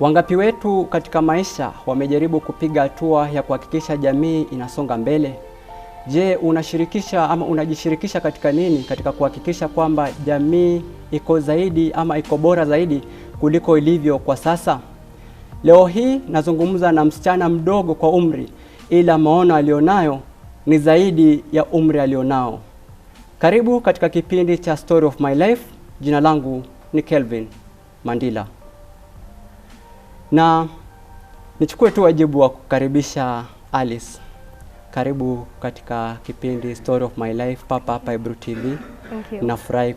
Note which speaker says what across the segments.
Speaker 1: Wangapi wetu katika maisha wamejaribu kupiga hatua ya kuhakikisha jamii inasonga mbele? Je, unashirikisha ama unajishirikisha katika nini katika kuhakikisha kwamba jamii iko zaidi ama iko bora zaidi kuliko ilivyo kwa sasa? Leo hii nazungumza na msichana mdogo kwa umri, ila maono alionayo ni zaidi ya umri alionao. Karibu katika kipindi cha Story of My Life. Jina langu ni Kelvin Mandila. Na nichukue tu wajibu wa kukaribisha Alice. Karibu katika kipindi Story of My Life hapa Ebru TV.
Speaker 2: Thank you.
Speaker 1: Nafurahi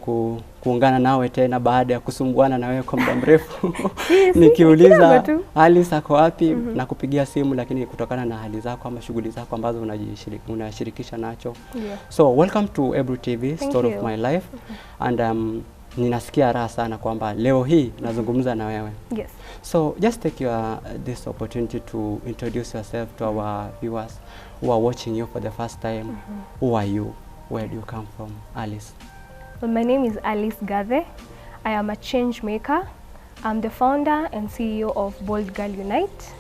Speaker 1: kuungana nawe tena baada ya kusumbuana na wewe kwa muda mrefu. Nikiuliza Alice ako wapi na kupigia simu, lakini kutokana na hali zako ama shughuli zako ambazo unashirikisha nacho. So welcome to Ebru TV, Story of My Life. And ninasikia raha sana kwamba leo hii nazungumza na wewe.
Speaker 2: Yes.
Speaker 1: So just take this opportunity to introduce yourself to our viewers who are watching you for the first time. Who are you? Where do you come from, Alice?
Speaker 2: Well, my name is Alice Gathe. I am a change maker. I'm the founder and CEO of Bold Girl Unite.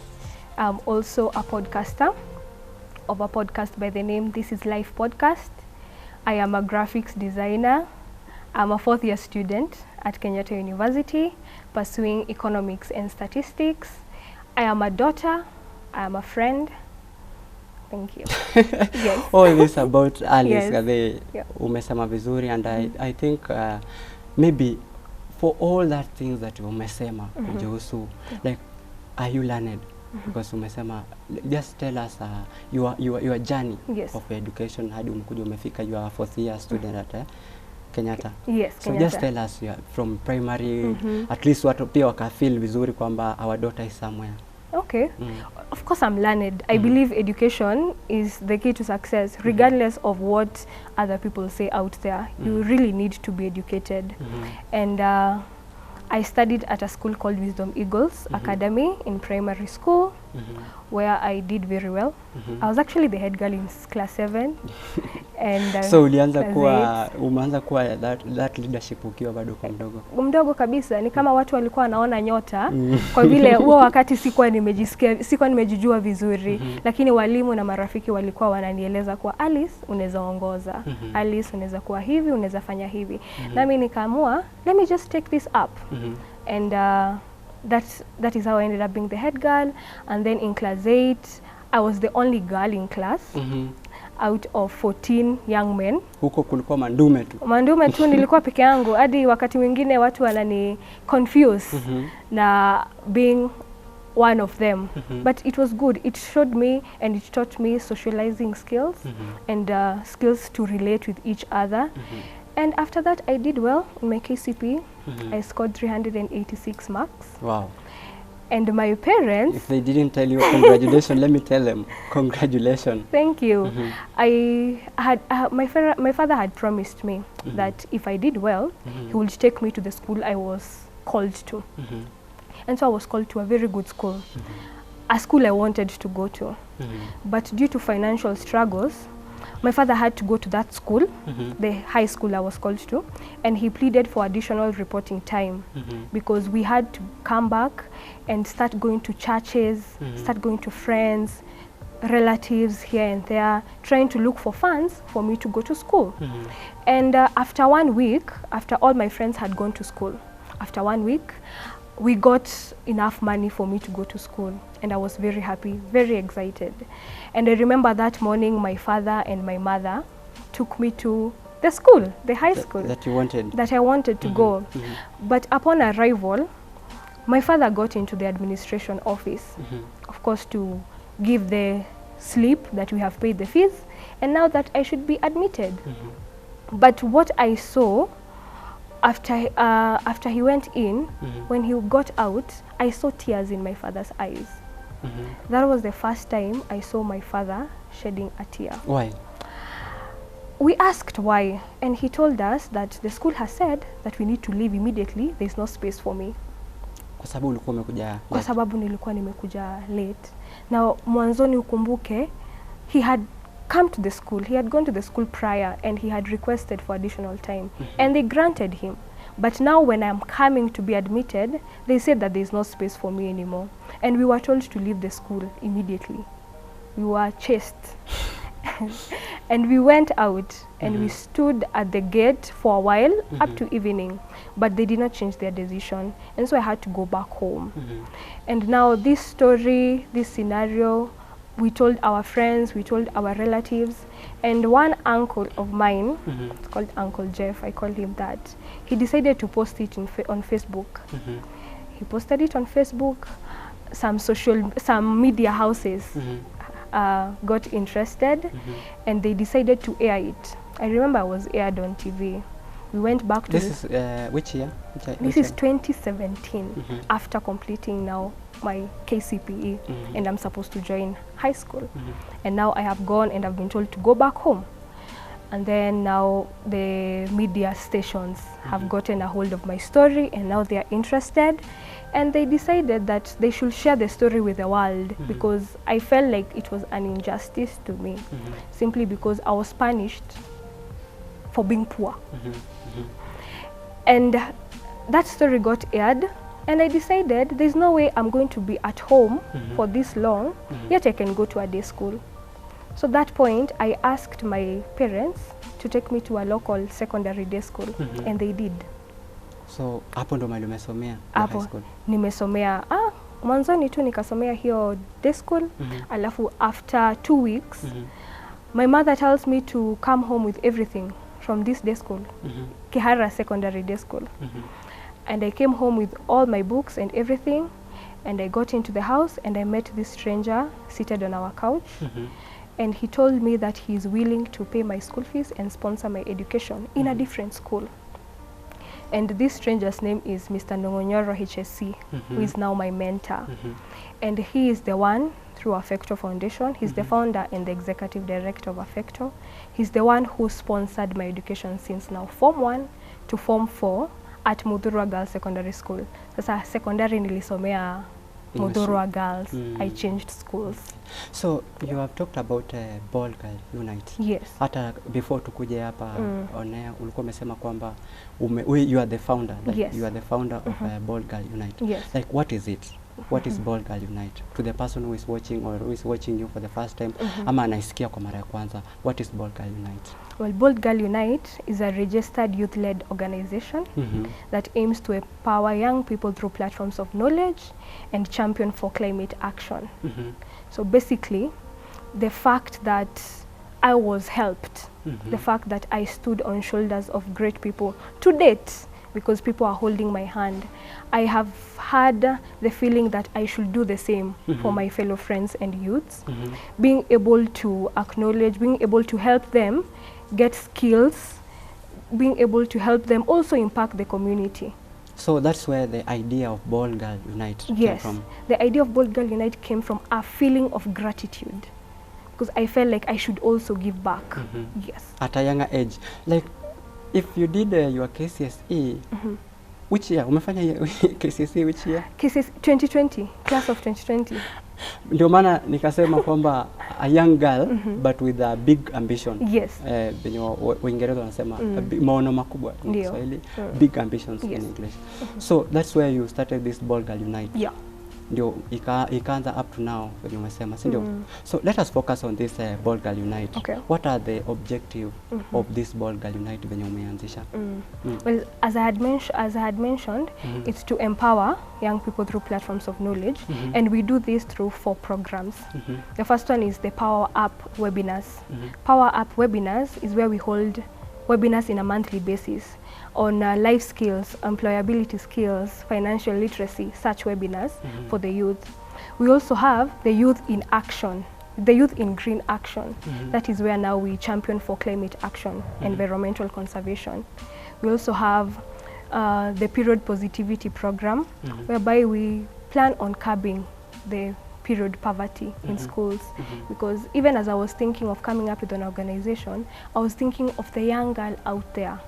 Speaker 2: I'm also a podcaster of a podcast by the name This Is Life Podcast. I am a graphics designer. I'm a fourth year student at Kenyatta University pursuing economics and statistics. I am a daughter. I am a friend. Thank you. Yes.
Speaker 1: All this about Alice.
Speaker 2: Yes.
Speaker 1: Umesema vizuri, and I think maybe for all that things that umesema kuhusu, like, are you learned? Because umesema, just tell us your journey of education hadi umekuja umefika, you are a fourth year student at Kenyatta.
Speaker 2: Yes,
Speaker 1: so
Speaker 2: Kenyatta.
Speaker 1: Just tell us from primary, at least watu pia wakafeel vizuri kwamba our daughter is somewhere.
Speaker 2: Okay. Of course I'm learned. I believe education is the key to success, regardless of what other people say out there. You really need to be educated. And I studied at a school called Wisdom Eagles Academy in primary school, where I did very well. I was actually the head girl in class 7. And
Speaker 1: so umeanza kuwa that leadership ukiwa bado kwa
Speaker 2: mdogo kabisa. Ni kama watu walikuwa wanaona nyota kwa vile huo wakati sikuwa nimejijua vizuri, lakini walimu na marafiki walikuwa wananieleza kwa Alice unaweza ongoza, Alice unaweza kuwa hivi, unaweza fanya hivi. Nami nikaamua, let me just take this up. And that is how I ended up being the head girl. And then in class 8 I was the only girl in class. Out of 14 young men.
Speaker 1: Huko kulikuwa mandume tu.
Speaker 2: Mandume tu nilikuwa peke yangu, hadi wakati mwingine watu wanani confuse na being one of them. But it was good. It showed me and it taught me socializing skills and skills to relate with each other. And after that I did well in my KCP. I scored 386 marks.
Speaker 1: Wow.
Speaker 2: And my parents,
Speaker 1: if they didn't tell you congratulations, let me tell them congratulations.
Speaker 2: Thank you. I had my father had promised me that if I did well, he would take me to the school I was called to. And so I was called to a very good school, a school I wanted to go to. But due to financial struggles, my father had to go to that school, the high school I was called to, and he pleaded for additional reporting time because we had to come back and start going to churches, start going to friends, relatives here and there, trying to look for funds for me to go to school. And after 1 week, after all my friends had gone to school, after 1 week, we got enough money for me to go to school, and I was very happy, very excited. And I remember that morning my father and my mother took me to the school, the high school
Speaker 1: that you wanted,
Speaker 2: that I wanted to go. But upon arrival, my father got into the administration office, of course, to give the slip that we have paid the fees and now that I should be admitted. But what I saw after he went in, when he got out, I saw tears in my father's eyes. That was the first time I saw my father shedding a tear.
Speaker 1: Why?
Speaker 2: We asked why, and he told us that the school has said that we need to leave immediately. There's no space for me.
Speaker 1: Kwa sababu ulikuwa umekuja?
Speaker 2: Kwa sababu nilikuwa nimekuja late. Now mwanzoni ukumbuke, he had come to the school. He had gone to the school prior and he had requested for additional time and they granted him. But now when I'm coming to be admitted, they said that there's no space for me anymore. And we were told to leave the school immediately. We were chased. And we went out and we stood at the gate for a while up to evening, but they did not change their decision. And so I had to go back home. And now this story, this scenario, we told our friends, we told our relatives, and one uncle of mine, it's called Uncle Jeff, I call him that, he decided to post it on Facebook. He posted it on Facebook. Some media houses got interested, and they decided to air it. I remember I was aired on TV. We went back to
Speaker 1: this. Is which year?
Speaker 2: This is 2017, after completing now my KCPE, and I'm supposed to join high school. And now I have gone and I've been told to go back home. And then now the media stations have gotten a hold of my story, and now they are interested. And they decided that they should share the story with the world, because I felt like it was an injustice to me, simply because I was punished for being poor. And that story got aired, and I decided there's no way I'm going to be at home for this long, yet I can go to a day school. So at that point, I asked my parents to take me to a local secondary day school, and they did.
Speaker 1: So hapo ndo mali umesomea high school?
Speaker 2: Nimesomea mwanzoni tu nikasomea hiyo day school, alafu after 2 weeks my mother tells me to come home with everything from this day school, Kihara Secondary Day School. And I came home with all my books and everything, and I got into the house and I met this stranger seated on our couch. And he told me that he is willing to pay my school fees and sponsor my education in a different school. And this stranger's name is Mr. Nongonyoro HSC, who is now my mentor. And he is the one, through Affecto Foundation, he's the founder and the executive director of Affecto. He's the one who sponsored my education since now Form 1 to Form 4 at Mudhurwa Girls Secondary School. Sasa secondary nilisomea Mudhurwa Girls. I changed schools.
Speaker 1: So you have talked about Ball Girl Unite.
Speaker 2: Yes.
Speaker 1: Hata before tukuje hapa on air ulikuwa umesema kwamba you are the founder, like
Speaker 2: yes.
Speaker 1: You are the founder of Ball Girl Unite.
Speaker 2: Yes.
Speaker 1: Like what is it? What is Ball Girl Unite? To the person who is watching or who is watching you for the first time, ama anaisikia kwa mara ya kwanza, what is Ball Girl Unite?
Speaker 2: Well, Ball Girl Unite is a registered youth-led organization that aims to empower young people through platforms of knowledge and champion for climate action. So basically, the fact that I was helped, the fact that I stood on shoulders of great people to date, because people are holding my hand, I have had the feeling that I should do the same for my fellow friends and youths, being able to acknowledge, being able to help them get skills, being able to help them also impact the community.
Speaker 1: So that's where the idea of Ball Girl Unite came from?
Speaker 2: Yes, the idea of Ball Girl Unite came from a feeling of gratitude, because I felt like I should also give back. Yes.
Speaker 1: At a younger age. Like, if you did your KCSE, which year? Umefanya KCSE which year?
Speaker 2: KCSE 2020, class of 2020.
Speaker 1: Ndio maana nikasema kwamba a young girl but with a big ambition.
Speaker 2: Yes.
Speaker 1: Benye Waingereza wanasema maono makubwa in Kiswahili, big ambitions in English. So that's where you started this Ball Girl Unite.
Speaker 2: Yeah.
Speaker 1: Ndio ikaanza up to now venye umesema, si ndio? So let us focus on this Ball Girl Unite.
Speaker 2: Okay.
Speaker 1: What are the objective of this Ball Girl Unite venye umeanzisha?
Speaker 2: Well, as I had mentioned, it's to empower young people through platforms of knowledge, and we do this through 4 programs. The first one is the Power Up webinars. Power Up webinars is where we hold webinars in a monthly basis on life skills, employability skills, financial literacy, such webinars for the youth. We also have the Youth in Action, the Youth in Green Action. That is where now we champion for climate action, environmental conservation. We also have the Period Positivity Program, whereby we plan on curbing the period poverty in schools, because even as I was thinking of coming up with an organization, I was thinking of the young girl out there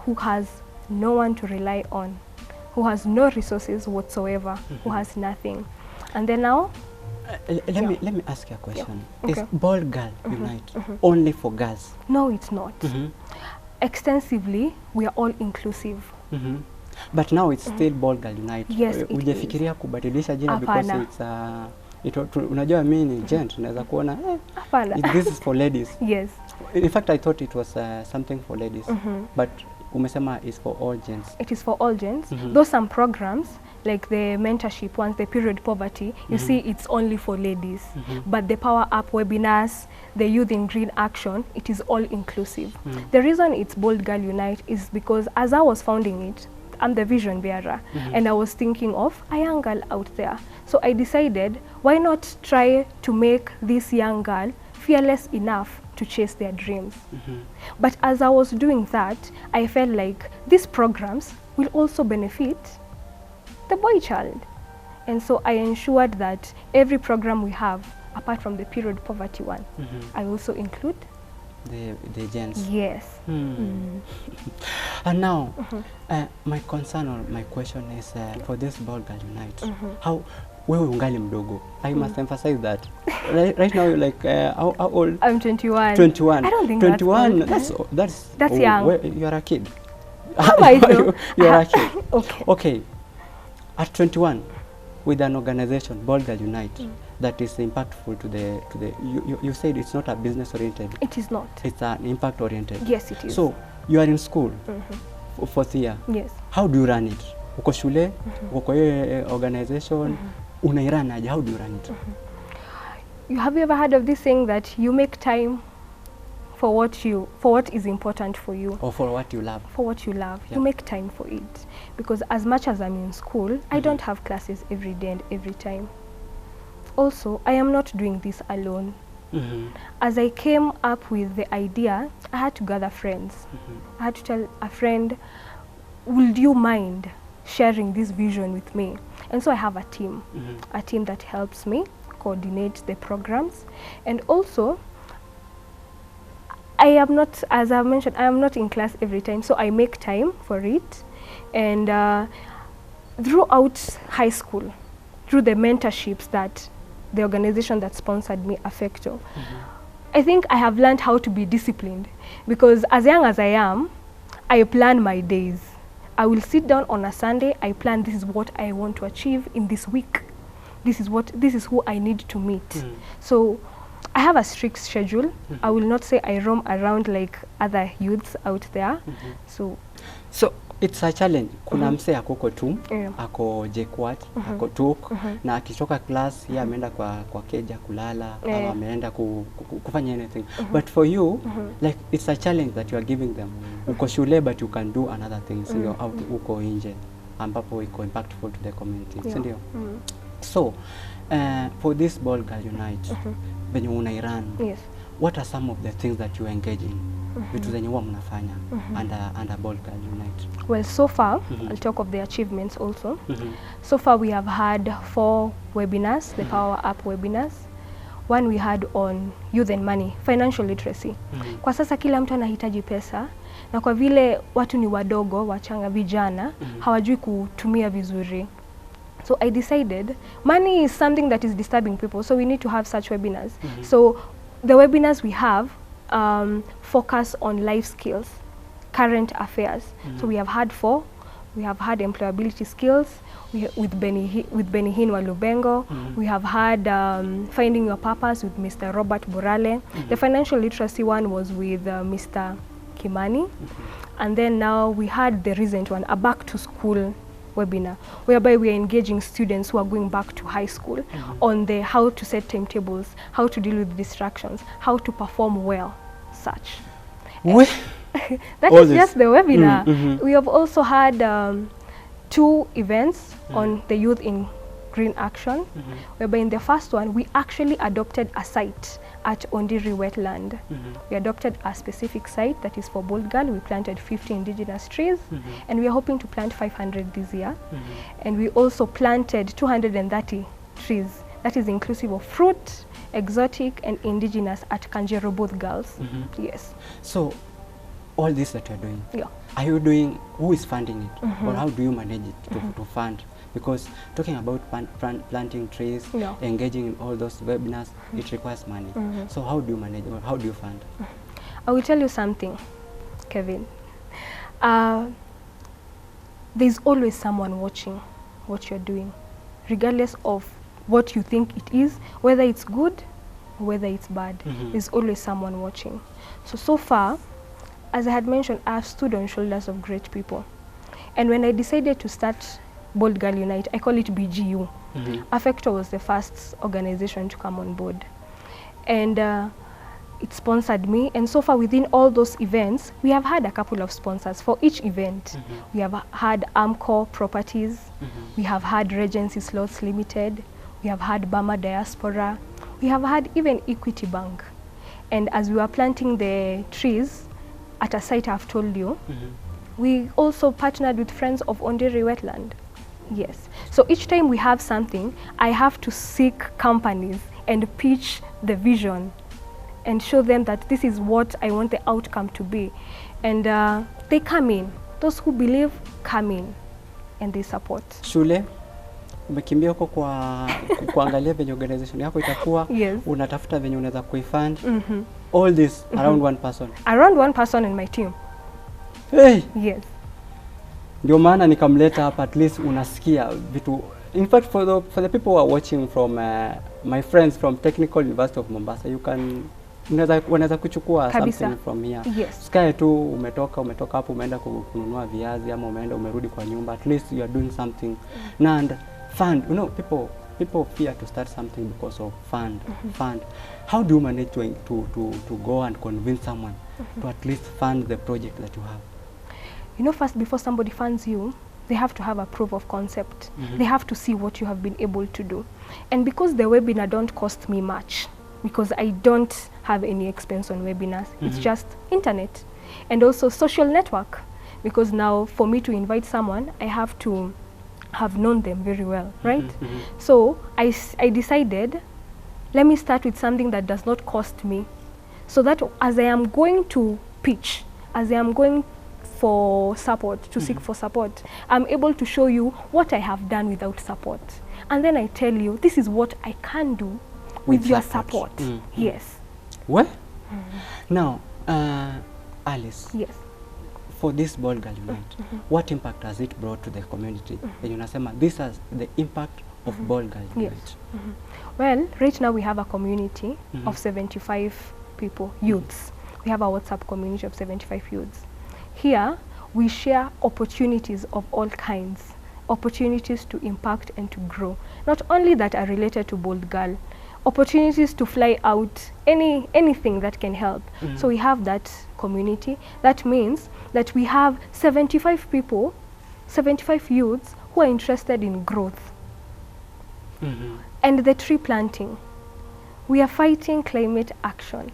Speaker 2: who has no one to rely on, who has no resources whatsoever, who has nothing. And then now
Speaker 1: let me ask you a question.
Speaker 2: Okay.
Speaker 1: Is Ball Girl Unite only for girls?
Speaker 2: No, it's not. Extensively, we are all inclusive.
Speaker 1: But now it's still Bold Girl Unite.
Speaker 2: Yes, it
Speaker 1: Hujafikiria kubadilisha jina because
Speaker 2: Hapana.
Speaker 1: it's unajua mimi ni gent, naweza kuona
Speaker 2: Hapana.
Speaker 1: this is for ladies.
Speaker 2: Yes.
Speaker 1: In fact, I thought it was something for ladies. But umesema is for all gents.
Speaker 2: It is for all gents. Though some programs like the mentorship ones, the period poverty, you see it's only for ladies. But the Power Up webinars, the Youth in Green Action, it is all inclusive. The reason it's Bold Girl Unite is because as I was founding it, I'm the vision bearer, and I was thinking of a young girl out there. So I decided, why not try to make this young girl fearless enough to chase their dreams. But as I was doing that, I felt like these programs will also benefit the boy child. And so I ensured that every program we have, apart from the period poverty one, I also include
Speaker 1: the gents.
Speaker 2: Yes.
Speaker 1: And now, my concern or my question is for this Bold Girl Unite, how wewe ungali mdogo. I must emphasize that. Right now you're like how old?
Speaker 2: I'm 21.
Speaker 1: 21.
Speaker 2: I don't think
Speaker 1: 21.
Speaker 2: That's young.
Speaker 1: You're a kid. You're a kid. Okay. At 21, with an organization, Bold Girl Unite, that is impactful to the you said it's not a business oriented.
Speaker 2: It is not.
Speaker 1: It's an impact oriented.
Speaker 2: Yes, it is.
Speaker 1: So you are in school, fourth year.
Speaker 2: Yes.
Speaker 1: How do you run it? Uko shule, uko kwa hiyo organization, unairun aje? How do you run it?
Speaker 2: Have you ever heard of this saying that you make time for what is important for you?
Speaker 1: Or for what you love?
Speaker 2: For what you love.
Speaker 1: Yeah.
Speaker 2: You make time for it. Because as much as I'm in school, I don't have classes every day and every time. Also, I am not doing this alone. As I came up with the idea, I had to gather friends. I had to tell a friend, would you mind sharing this vision with me? And so I have a team that helps me coordinate the programs. And also, I am not, as I've mentioned, I am not in class every time, so I make time for it. And throughout high school, through the mentorships that the organization that sponsored me, Affecto, I think I have learned how to be disciplined, because as young as I am, I plan my days. I will sit down on a Sunday, I plan this is what I want to achieve in this week. This is who I need to meet. So I have a strict schedule. I will not say I roam around like other youths out there. So
Speaker 1: it's a challenge. Kuna mse akoko tu, ako JKUAT, ako TUK, na akitoka class yeye ameenda kwa keja kulala, ama ameenda kufanya anything. But for you, like it's a challenge that you are giving them. Uko shule but you can do another things. You're out uko nje ambapo iko impactful to the community. Sindio? So, for this Bold Girl Unite, when you unairan, what are some of the things that you engage in? Vitu zenye huwa mnafanya under Bold Girl Unite?
Speaker 2: Well, so far, I'll talk of the achievements also. So far we have had 4 webinars, the Power Up webinars. One we had on youth and money, financial literacy. Kwa sasa kila mtu anahitaji pesa, na kwa vile watu ni wadogo, wachanga, vijana, hawajui kutumia vizuri. So I decided money is something that is disturbing people, so we need to have such webinars. So the webinars we have focus on life skills, current affairs. So we have had 4. We have had employability skills with Benny Hinwa Lubengo. We have had finding your purpose with Mr. Robert Burale. The financial literacy one was with Mr. Kimani. And then now we had the recent one, a back to school webinar, whereby we are engaging students who are going back to high school on the how to set timetables, how to deal with distractions, how to perform well, such. That is just the webinar. We have also had 2 events on the youth in green action, whereby in the first one we actually adopted a site at Ondiri wetland. We adopted a specific site that is for Bold Girl. We planted 50 indigenous trees, and we are hoping to plant 500 this year. And we also planted 230 trees. That is inclusive of fruit, exotic and indigenous at Kanjero Both Girls. Yes.
Speaker 1: So all this that you're doing, are you doing, who is funding it? Or how do you manage it to fund? Because talking about planting trees, engaging in all those webinars, it requires money. So how do you manage, or how do you fund?
Speaker 2: I will tell you something, Kevin. there's always someone watching what you're doing, regardless of what you think it is, whether it's good or whether it's bad. There's always someone watching. So far, as I had mentioned, I've stood on shoulders of great people. And when I decided to start Bold Girl Unite, I call it BGU. Affector was the first organization to come on board. And it sponsored me. And so far, within all those events, we have had a couple of sponsors for each event. We have had Amcor Properties. We have had Regency Slots Limited. We have had Bama Diaspora. We have had even Equity Bank. And as we were planting the trees at a site I've told you, we also partnered with Friends of Onderi Wetland. Yes. So each time we have something, I have to seek companies and pitch the vision and show them that this is what I want the outcome to be. And they come in. Those who believe come in and they support.
Speaker 1: Shule, umekimbia huko kwa kuangalia venye organization yako itakuwa, unatafuta venye unaweza kuifund. All this around one person.
Speaker 2: Around one person in my team.
Speaker 1: Hey.
Speaker 2: Yes.
Speaker 1: Ndio maana nikamleta hapa, at least unasikia vitu. In fact, for the people who are watching from my friends from Technical University of Mombasa, you can unaweza kuchukua something from here.
Speaker 2: Yes.
Speaker 1: Sky tu umetoka hapo umeenda kununua viazi ama umerudi kwa nyumba, at least you are doing something. And fund, you know, people fear to start something because of fund. How do you manage to go and convince someone to at least fund the project that you have?
Speaker 2: You know, first, before somebody funds you, they have to have a proof of concept. They have to see what you have been able to do. And because the webinar don't cost me much, because I don't have any expense on webinars, it's just internet. And also social network, because now for me to invite someone, I have to have known them very well, right? So I decided, let me start with something that does not cost me, so that as I am going to pitch, as I am going for support, to seek for support, I'm able to show you what I have done without support. And then I tell you, this is what I can do with your support. Yes.
Speaker 1: What? Now, Alice.
Speaker 2: Yes.
Speaker 1: For this Bold Girl Unite, what impact has it brought to the community? And you know, this has the impact of Bold Girl Unite.
Speaker 2: Yes. Well, right now we have a community of 75 people, youths. We have a WhatsApp community of 75 youths. Here, we share opportunities of all kinds, opportunities to impact and to grow. Not only that are related to Bold Girl, opportunities to fly out, anything that can help. So we have that community. That means that we have 75 people, 75 youths who are interested in growth. And the tree planting. We are fighting climate action.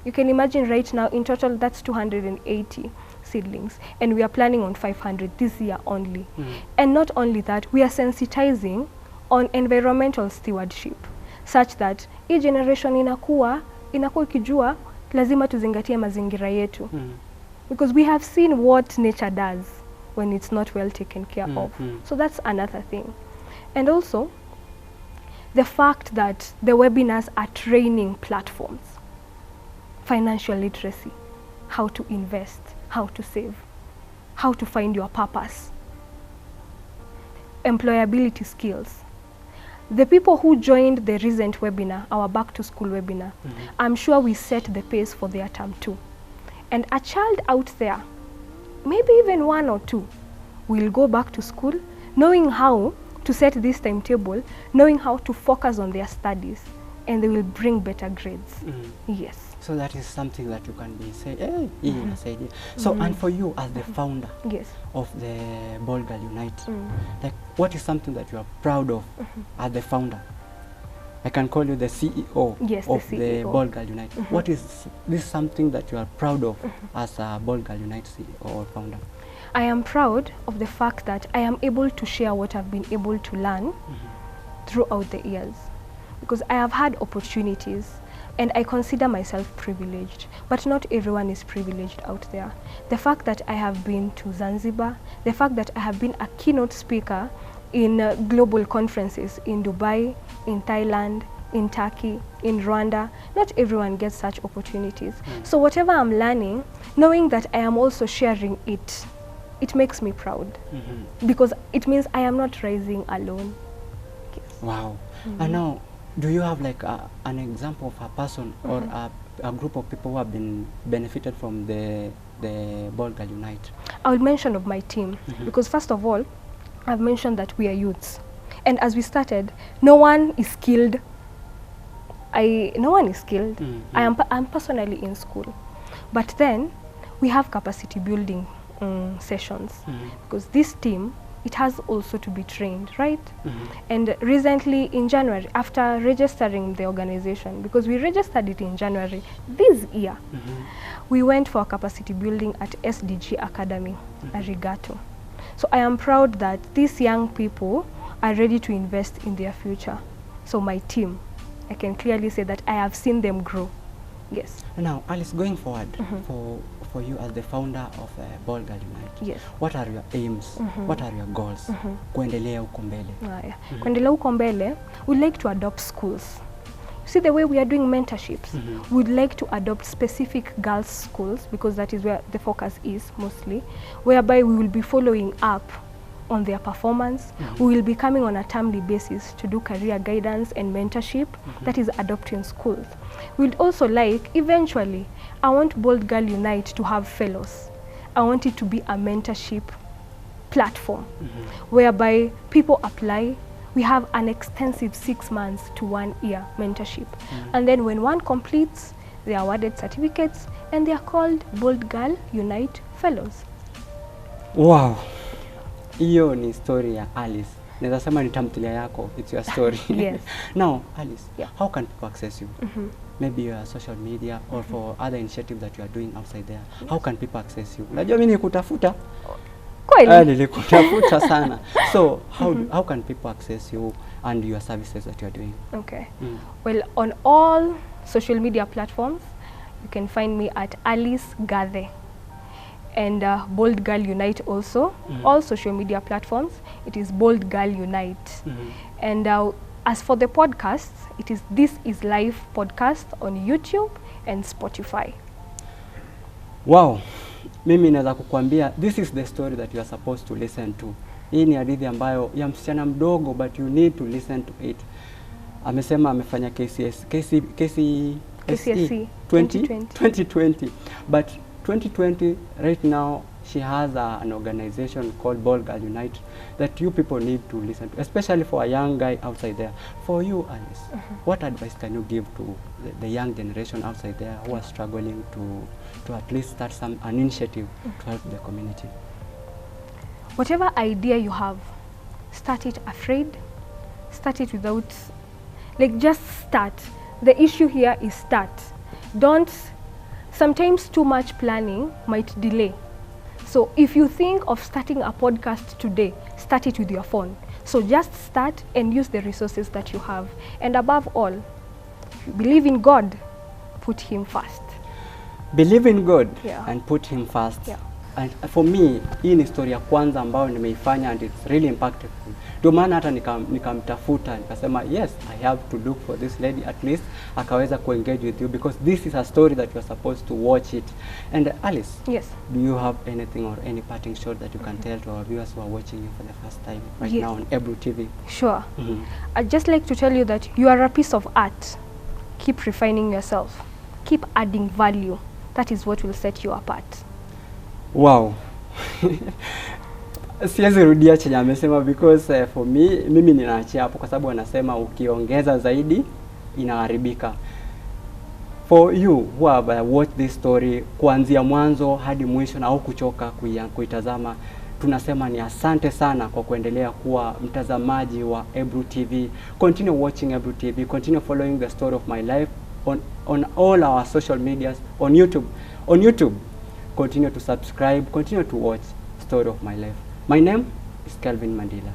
Speaker 2: You can imagine right now, in total, that's 280 seedlings, and we are planning on 500 this year only. And not only that, we are sensitizing on environmental stewardship, such that hii generation inakuwa ikijua lazima tuzingatie mazingira yetu. Because we have seen what nature does when it's not well taken care of. So that's another thing. And also, the fact that the webinars are training platforms, financial literacy, how to invest, how to save, how to find your purpose, employability skills. The people who joined the recent webinar, our back to school webinar, I'm sure we set the pace for their term 2. And a child out there, maybe even 1 or 2, will go back to school knowing how to set this timetable, knowing how to focus on their studies, and they will bring better grades. Yes.
Speaker 1: So that is something that you can be say, hey, So, and for you as the founder of the Bold Girl Unite, like, what is something that you are proud of as the founder? I can call you the CEO of the Bold Girl Unite. What is this something that you are proud of as a Bold Girl Unite CEO or founder?
Speaker 2: I am proud of the fact that I am able to share what I've been able to learn throughout the years. Because I have had opportunities, and I consider myself privileged, but not everyone is privileged out there. The fact that I have been to Zanzibar, the fact that I have been a keynote speaker in global conferences in Dubai, in Thailand, in Turkey, in Rwanda, not everyone gets such opportunities. So whatever I'm learning, knowing that I am also sharing it it makes me proud because it means I am not rising alone. Yes.
Speaker 1: Wow. And now, do you have like an example of a person or a group of people who have been benefited from the Bold Girl Unite?
Speaker 2: I would mention of my team because first of all, I've mentioned that we are youths, and as we started, no one is skilled. No one is skilled. I'm personally in school, but then we have capacity building sessions because this team, it has also to be trained, right? And recently in January, after registering the organization, because we registered it in January this year, we went for capacity building at SDG Academy, Arigato. So I am proud that these young people are ready to invest in their future. So my team, I can clearly say that I have seen them grow. Yes.
Speaker 1: Now, Alice, going forward, for you as the founder of Bold Girl Unite,
Speaker 2: Yes.
Speaker 1: what are your aims? What are your goals? Kuendelea huko mbele.
Speaker 2: Kuendelea huko mbele, we'd like to adopt schools. See the way we are doing mentorships, we'd like to adopt specific girls' schools because that is where the focus is mostly, whereby we will be following up on their performance. We will be coming on a timely basis to do career guidance and mentorship that is adopting schools. We'd also like, eventually, I want Bold Girl Unite to have fellows. I want it to be a mentorship platform whereby people apply. We have an extensive 6 months to 1 year mentorship. And then when one completes, they are awarded certificates and they are called Bold Girl Unite Fellows.
Speaker 1: Wow. Hiyo ni story ya Alice. Naweza sema ni tamthilia yako. It's your story.
Speaker 2: Yes.
Speaker 1: Now, Alice,
Speaker 2: Yeah.
Speaker 1: how can people access you? Maybe your social media or for other initiatives that you are doing outside there. How can people access you? Unajua mimi nikutafuta.
Speaker 2: Kweli?
Speaker 1: Nilikutafuta sana. So, how can people access you and your services that you are doing?
Speaker 2: Okay. Well, on all social media platforms, you can find me at Alice Gathe. And Bold Girl Unite also. All social media platforms, it is Bold Girl Unite. And as for the podcasts, it is This Is Life podcast on YouTube and Spotify.
Speaker 1: Wow. Mimi naweza kukuambia, this is the story that you are supposed to listen to. Hii ni hadithi ambayo ya msichana mdogo, but you need to listen to it. Amesema amefanya KCSE 2020. But 2020, right now, she has an organization called Bold Girl Unite that you people need to listen to, especially for a young guy outside there. For you, Alice, what advice can you give to the young generation outside there who are struggling to at least start an initiative to help the community?
Speaker 2: Whatever idea you have, start it afraid, start it without, like just start. The issue here is start. Sometimes too much planning might delay. So if you think of starting a podcast today, start it with your phone. So just start and use the resources that you have. And above all, if you believe in God, put Him first.
Speaker 1: Believe in God
Speaker 2: Yeah.
Speaker 1: and put Him first.
Speaker 2: Yeah.
Speaker 1: And for me, hii ni story ya kwanza ambayo nimeifanya and it's really impactful. Ndio maana hata nikamtafuta nikasema yes, I have to look for this lady at least akaweza kuengage with you because this is a story that you are supposed to watch it. And Alice,
Speaker 2: Yes.
Speaker 1: do you have anything or any parting shot that you can tell to our viewers who are watching you for the first time right
Speaker 2: Yes.
Speaker 1: now on Ebru TV?
Speaker 2: Sure. I'd just like to tell you that you are a piece of art. Keep refining yourself. Keep adding value. That is what will set you apart.
Speaker 1: Wow. Siwezi rudia chenye amesema because for me, mimi ninaachia hapo kwa sababu anasema ukiongeza zaidi inaharibika. For you who have watched this story kuanzia mwanzo hadi mwisho na au kuchoka kuitazama, tunasema ni asante sana kwa kuendelea kuwa mtazamaji wa Ebru TV. Continue watching Ebru TV, continue following the story of my life on all our social medias, on YouTube. Continue to subscribe, continue to watch Story of My Life. My name is Kelvin Mandela.